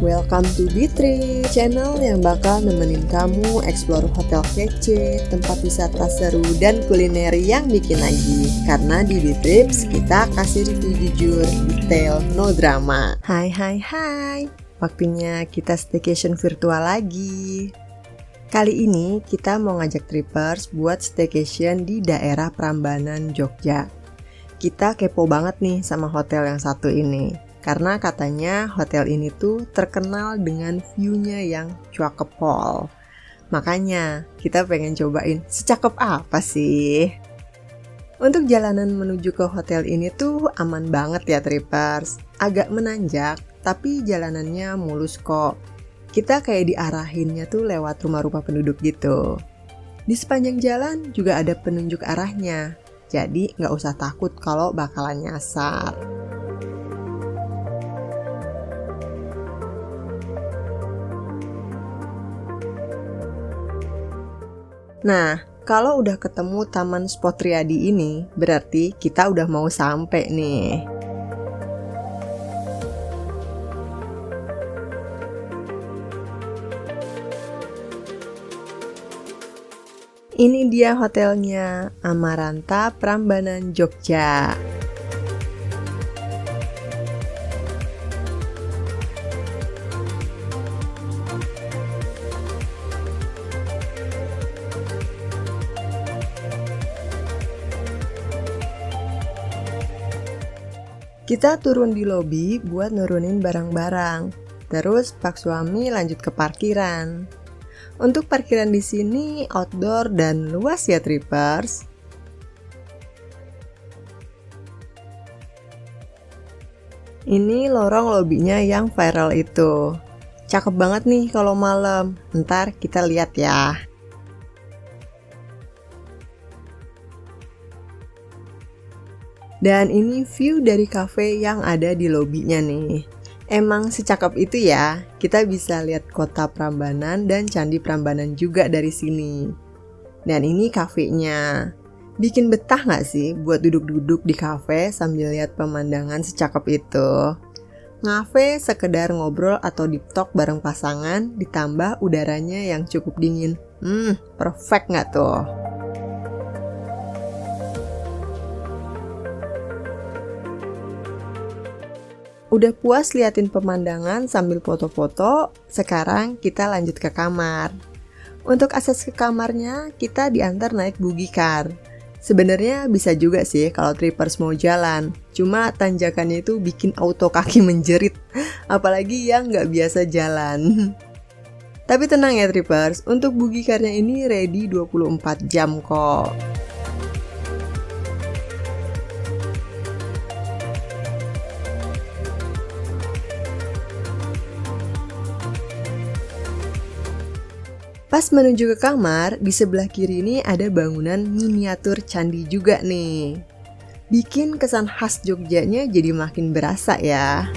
Welcome to B-Trip, channel yang bakal nemenin kamu explore hotel kece, tempat wisata seru, dan kuliner yang bikin lagi. Karena di B-Trips kita kasih review jujur, detail, no drama. Hai, waktunya kita staycation virtual lagi. Kali ini kita mau ngajak trippers buat staycation di daerah Prambanan, Jogja. Kita kepo banget nih sama hotel yang satu ini. Karena katanya hotel ini tuh terkenal dengan view-nya yang cuakepol. Makanya kita pengen cobain secakep apa sih. Untuk jalanan menuju ke hotel ini tuh aman banget ya trippers. Agak menanjak tapi jalanannya mulus kok. Kita kayak diarahinnya tuh lewat rumah-rumah penduduk gitu. Di sepanjang jalan juga ada penunjuk arahnya. Jadi nggak usah takut kalau bakalan nyasar. Nah, kalau udah ketemu Taman Spot Riyadi ini, berarti kita udah mau sampai nih. Ini dia hotelnya, Amaranta Prambanan, Jogja. Kita turun di lobi buat nurunin barang-barang. Terus Pak Suami lanjut ke parkiran. Untuk parkiran di sini outdoor dan luas ya trippers. Ini lorong lobinya yang viral itu. Cakep banget nih kalau malam. Ntar kita lihat ya. Dan ini view dari cafe yang ada di lobinya nih. Emang secakep itu ya, kita bisa lihat kota Prambanan dan Candi Prambanan juga dari sini. Dan ini kafenya. Bikin betah gak sih buat duduk-duduk di kafe sambil lihat pemandangan secakep itu? Ngafe sekedar ngobrol atau deep talk bareng pasangan, ditambah udaranya yang cukup dingin. Perfect gak tuh? Udah puas liatin pemandangan sambil foto-foto, sekarang kita lanjut ke kamar. Untuk akses ke kamarnya, kita diantar naik buggy car. Sebenarnya bisa juga sih kalau trippers mau jalan, cuma tanjakannya itu bikin auto kaki menjerit, apalagi yang nggak biasa jalan. Tapi tenang ya trippers, untuk buggy car-nya ini ready 24 jam kok. Pas menuju ke kamar, di sebelah kiri ini ada bangunan miniatur candi juga nih. Bikin kesan khas Jogjanya jadi makin berasa ya.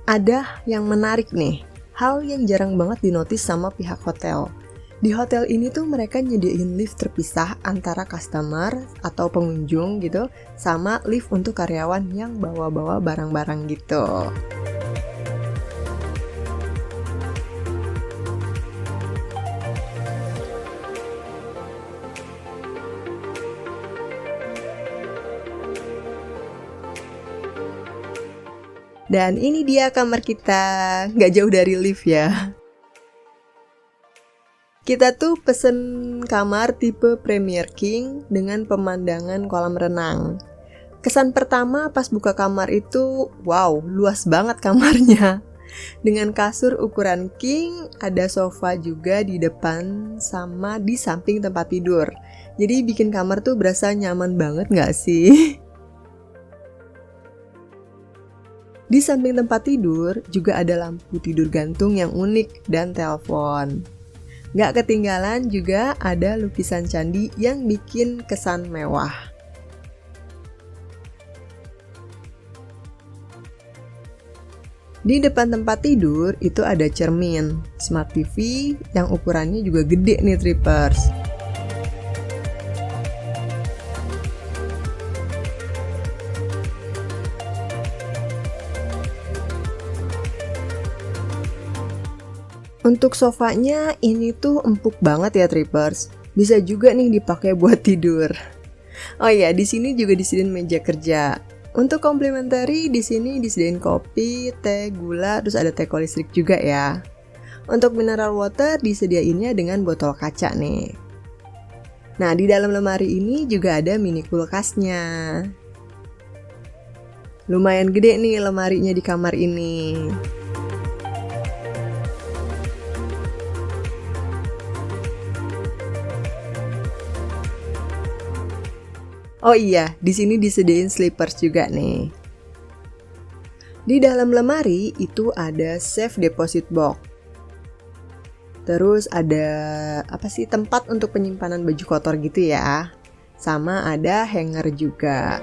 Ada yang menarik nih. Hal yang jarang banget dinotis sama pihak hotel. Di hotel ini tuh mereka nyediain lift terpisah antara customer atau pengunjung gitu, sama lift untuk karyawan yang bawa-bawa barang-barang gitu. Dan ini dia kamar kita, nggak jauh dari lift ya. Kita tuh pesen kamar tipe Premier King dengan pemandangan kolam renang. Kesan pertama pas buka kamar itu, wow, luas banget kamarnya. Dengan kasur ukuran king, ada sofa juga di depan sama di samping tempat tidur. Jadi bikin kamar tuh berasa nyaman banget nggak sih? Di samping tempat tidur juga ada lampu tidur gantung yang unik dan telepon. Gak ketinggalan juga ada lukisan candi yang bikin kesan mewah. Di depan tempat tidur itu ada cermin, smart TV yang ukurannya juga gede nih trippers. Untuk sofanya ini tuh empuk banget ya trippers. Bisa juga nih dipakai buat tidur. Oh iya, di sini juga disediain meja kerja. Untuk complimentary di sini disediain kopi, teh, gula, terus ada teko listrik juga ya. Untuk mineral water disediainnya dengan botol kaca nih. Nah, di dalam lemari ini juga ada mini kulkasnya. Lumayan gede nih lemarinya di kamar ini. Oh iya, di sini disediain slippers juga nih. Di dalam lemari itu ada safe deposit box. Terus ada tempat untuk penyimpanan baju kotor gitu ya. Sama ada hanger juga.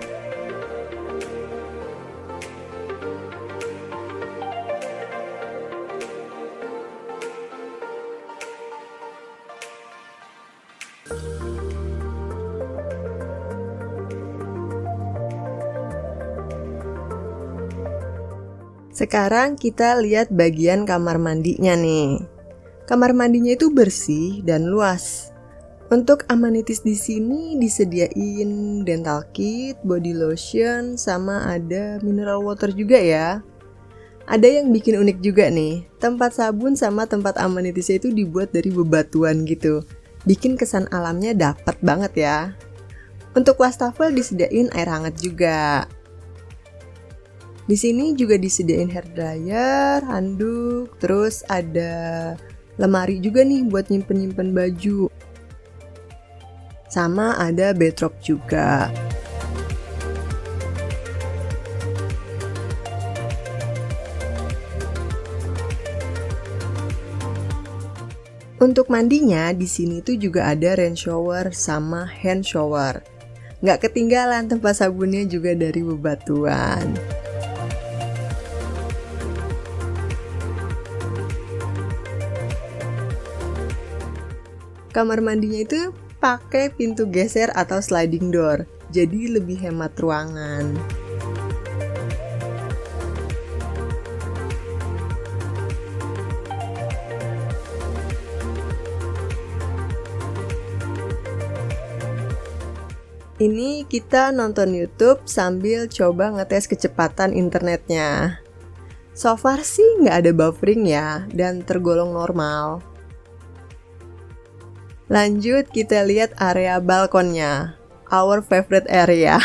Sekarang kita lihat bagian kamar mandinya nih. Kamar mandinya itu bersih dan luas. Untuk amenities di sini disediain dental kit, body lotion, sama ada mineral water juga ya. Ada yang bikin unik juga nih. Tempat sabun sama tempat amenitiesnya itu dibuat dari bebatuan gitu. Bikin kesan alamnya dapet banget ya. Untuk wastafel disediain air hangat juga. Di sini juga disediain hair dryer, handuk, terus ada lemari juga nih buat nyimpen-nyimpen baju. Sama ada bedrock juga. Untuk mandinya di sini tuh juga ada rain shower sama hand shower. Nggak ketinggalan tempat sabunnya juga dari bebatuan. Kamar mandinya itu pakai pintu geser atau sliding door, jadi lebih hemat ruangan. Ini kita nonton YouTube sambil coba ngetes kecepatan internetnya. So far sih nggak ada buffering ya, dan tergolong normal. Lanjut kita lihat area balkonnya, our favorite area.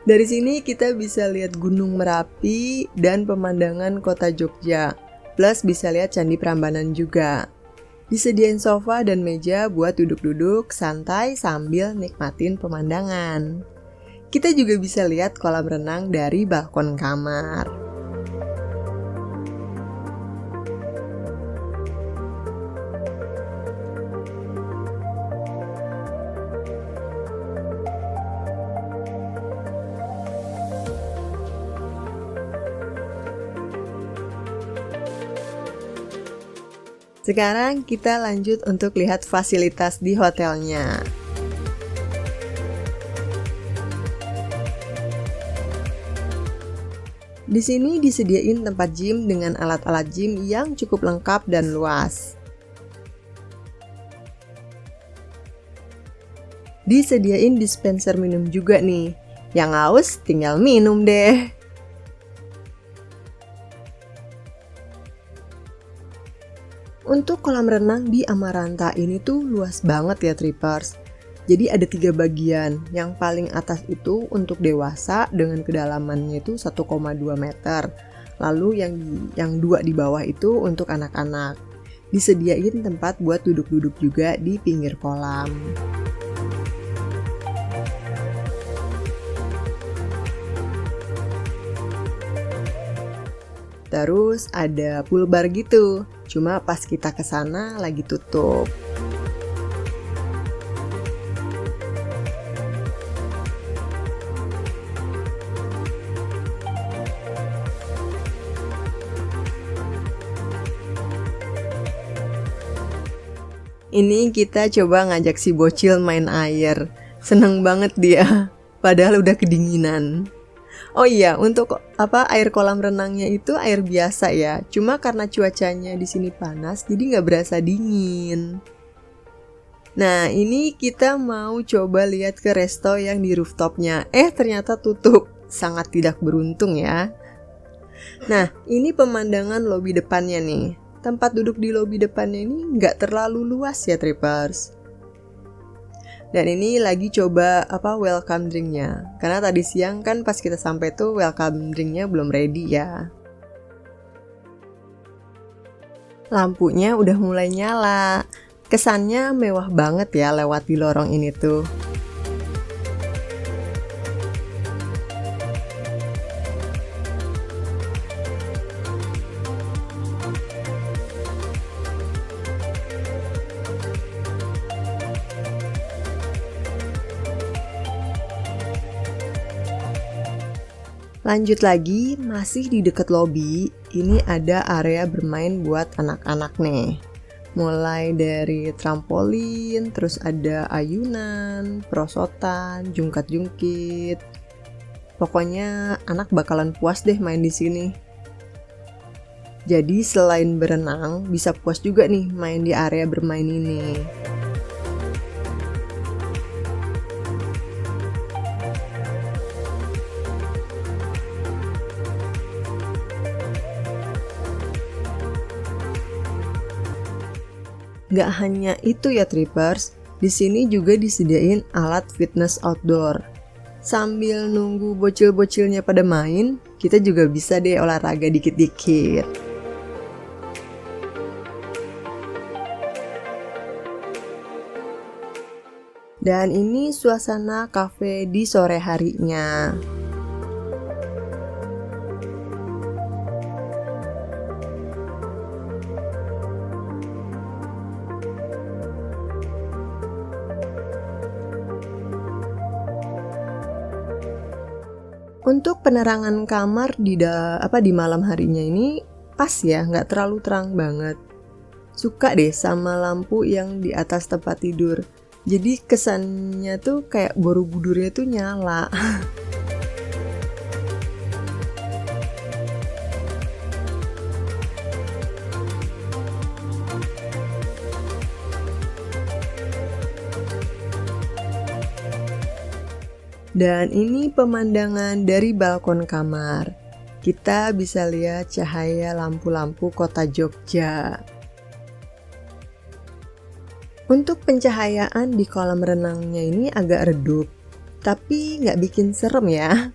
Dari sini kita bisa lihat Gunung Merapi dan pemandangan kota Jogja, plus bisa lihat Candi Prambanan juga. Disediain sofa dan meja buat duduk-duduk santai sambil nikmatin pemandangan. Kita juga bisa lihat kolam renang dari balkon kamar. Sekarang kita lanjut untuk lihat fasilitas di hotelnya. Di sini disediain tempat gym dengan alat-alat gym yang cukup lengkap dan luas. Disediain dispenser minum juga nih. Yang haus tinggal minum deh. Untuk kolam renang di Amaranta ini tuh luas banget ya trippers. Jadi ada 3 bagian. Yang paling atas itu untuk dewasa dengan kedalamannya itu 1,2 meter. Lalu yang 2 di bawah itu untuk anak-anak. Disediain tempat buat duduk-duduk juga di pinggir kolam. Terus ada pool bar gitu. Cuma pas kita kesana lagi tutup. Ini kita coba ngajak si bocil main air. Seneng banget dia, padahal udah kedinginan. Oh iya, untuk air kolam renangnya itu air biasa ya. Cuma karena cuacanya di sini panas, jadi nggak berasa dingin. Nah, ini kita mau coba lihat ke resto yang di rooftopnya. Ternyata tutup. Sangat tidak beruntung ya. Nah, ini pemandangan lobi depannya nih. Tempat duduk di lobi depannya ini nggak terlalu luas ya, Trippers. Dan ini lagi coba welcome drinknya. Karena tadi siang kan pas kita sampai tuh welcome drinknya belum ready ya. Lampunya udah mulai nyala. Kesannya mewah banget ya lewat di lorong ini tuh. Lanjut lagi, masih di dekat lobi, ini ada area bermain buat anak-anak nih. Mulai dari trampolin, terus ada ayunan, perosotan, jungkat-jungkit. Pokoknya anak bakalan puas deh main di sini. Jadi selain berenang, bisa puas juga nih main di area bermain ini. Gak hanya itu ya Trippers, di sini juga disediain alat fitness outdoor. Sambil nunggu bocil-bocilnya pada main, kita juga bisa deh olahraga dikit-dikit. Dan ini suasana cafe di sore harinya. Untuk penerangan kamar di malam harinya ini pas ya, nggak terlalu terang banget. Suka deh sama lampu yang di atas tempat tidur. Jadi kesannya tuh kayak Borobudurnya tuh nyala. Dan ini pemandangan dari balkon kamar. Kita bisa lihat cahaya lampu-lampu kota Jogja. Untuk pencahayaan di kolam renangnya ini agak redup, tapi nggak bikin serem ya.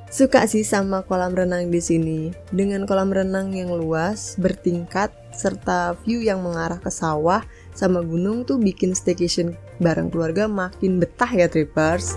Suka sih sama kolam renang di sini. Dengan kolam renang yang luas, bertingkat, serta view yang mengarah ke sawah sama gunung tuh bikin staycation bareng keluarga makin betah ya Trippers.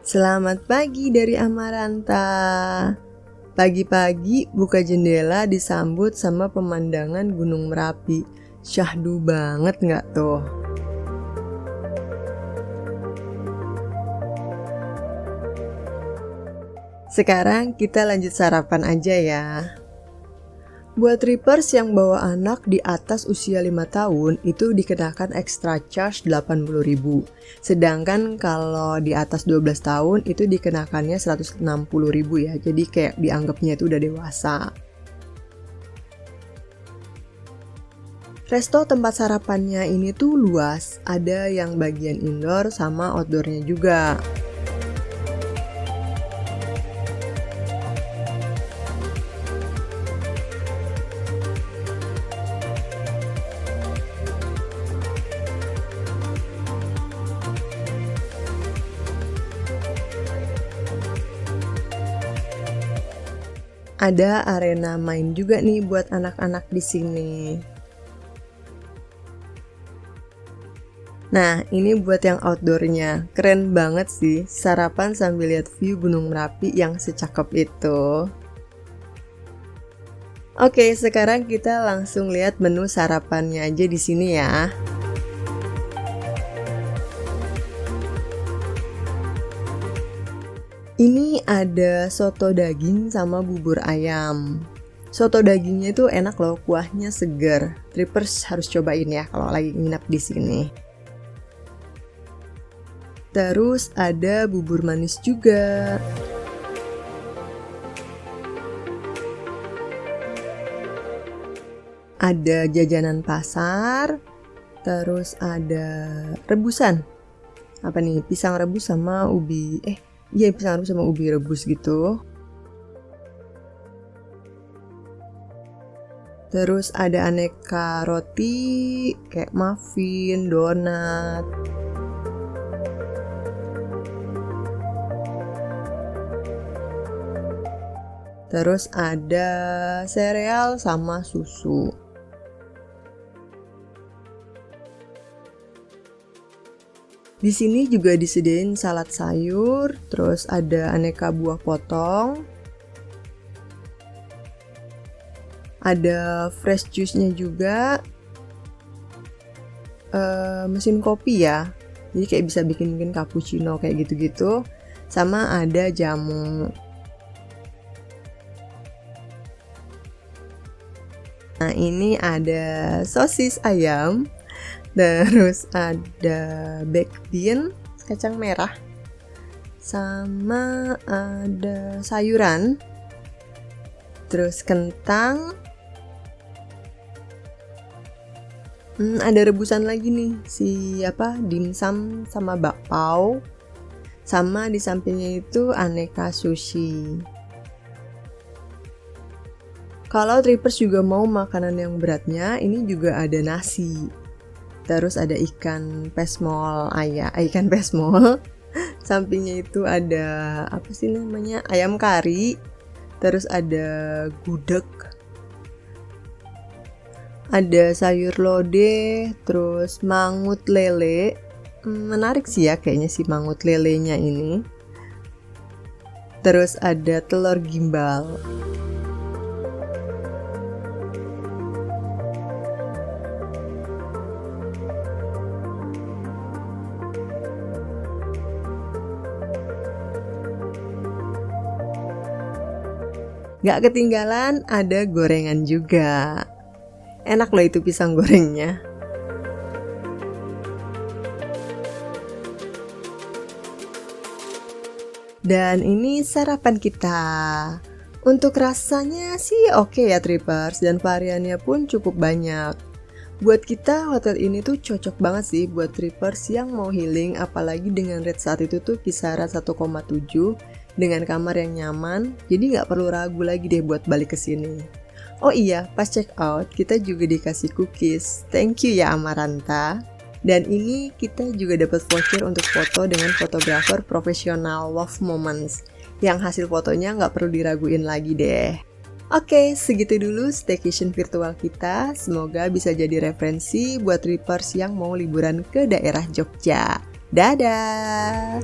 Selamat pagi dari Amaranta. Pagi-pagi buka jendela disambut sama pemandangan Gunung Merapi. Syahdu banget nggak tuh? Sekarang kita lanjut sarapan aja ya. Buat Trippers yang bawa anak di atas usia 5 tahun itu dikenakan extra charge 80.000. Sedangkan kalau di atas 12 tahun itu dikenakannya 160.000 ya. Jadi kayak dianggapnya itu udah dewasa. Resto tempat sarapannya ini tuh luas. Ada yang bagian indoor sama outdoornya juga. Ada arena main juga nih buat anak-anak di sini. Nah, ini buat yang outdoornya. Keren banget sih, sarapan sambil lihat view Gunung Merapi yang secakep itu. Oke, sekarang kita langsung lihat menu sarapannya aja di sini ya. Ini ada soto daging sama bubur ayam. Soto dagingnya itu enak loh, kuahnya segar. Trippers harus cobain ya kalau lagi nginap di sini. Terus ada bubur manis juga. Ada jajanan pasar. Terus ada rebusan. Apa nih? Pisang rebus sama ubi. Iya, pisang rebus sama ubi rebus gitu. Terus ada aneka roti kayak muffin, donat. Terus ada sereal sama susu. Di sini juga disediain salad sayur, terus ada aneka buah potong. Ada fresh juice-nya juga. Mesin kopi ya. Jadi kayak bisa bikin cappuccino kayak gitu-gitu. Sama ada jamu. Nah, ini ada sosis ayam. Terus ada baked bean, kacang merah, sama ada sayuran, terus kentang, ada rebusan lagi nih, dimsum sama bakpao, sama di sampingnya itu aneka sushi. Kalau trippers juga mau makanan yang beratnya, ini juga ada nasi. Terus ada ikan pesmol, ikan pesmol. Sampingnya itu ada ayam kari. Terus ada gudeg. Ada sayur lodeh, terus mangut lele. Menarik sih ya kayaknya si mangut lelenya ini. Terus ada telur gimbal. Gak ketinggalan ada gorengan juga. Enak loh itu pisang gorengnya. Dan ini sarapan kita. Untuk rasanya sih oke ya trippers, dan variannya pun cukup banyak. Buat kita hotel ini tuh cocok banget sih buat trippers yang mau healing, apalagi dengan rate saat itu tuh kisaran 1,7 dengan kamar yang nyaman, jadi nggak perlu ragu lagi deh buat balik ke sini. Oh iya, pas check out kita juga dikasih cookies. Thank you ya Amaranta. Dan ini kita juga dapat voucher untuk foto dengan fotografer profesional Love Moments, yang hasil fotonya nggak perlu diraguin lagi deh. Oke, segitu dulu staycation virtual kita. Semoga bisa jadi referensi buat trippers yang mau liburan ke daerah Jogja. Dadah!